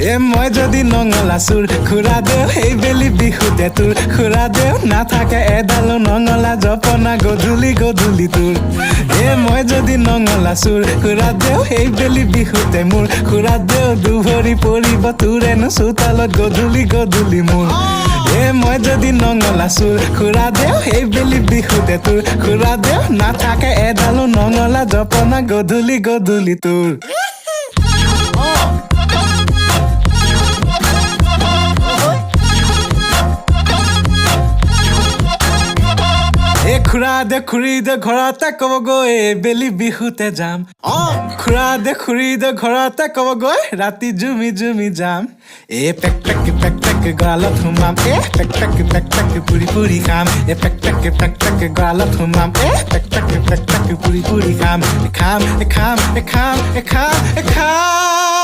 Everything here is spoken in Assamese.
মই যদি নঙলা চুৰ খুৰা দেও সেই বেলি বিহুতে তোৰ খুৰা দেও নাথাকে এডালো নঙলা জপনা গধূলি গধূলি তোৰ মই যদি নঙলা চুৰ খুৰা দেও সেই বেলি বিহুতে মোৰ খুৰা দেও দুভৰি পৰিব তোৰেনো চোতালত গধূলি গধূলি মোৰ মই যদি নঙলা চুৰ খুৰা দেও সেই বেলি বিহুতে তোৰ খুৰা দেও নাথাকে এডালো নঙলা জপনা গধূলি গধূলি তোৰ খুৰা দে খুৰী দে ঘৰতে ক'বগৈ বেলি বিহুতে যাম খুৰা দে খুৰী দে ঘৰতে ক'বগৈ ৰাতি জুমি জুমি যাম পেক পেক গৰালত সোমাম পেক পেক পুৰি পুৰি খাম পেক পেক গৰালত সোমাম পেক পেক পুৰি পুৰি খাম খাম খাম খাম খাম খাম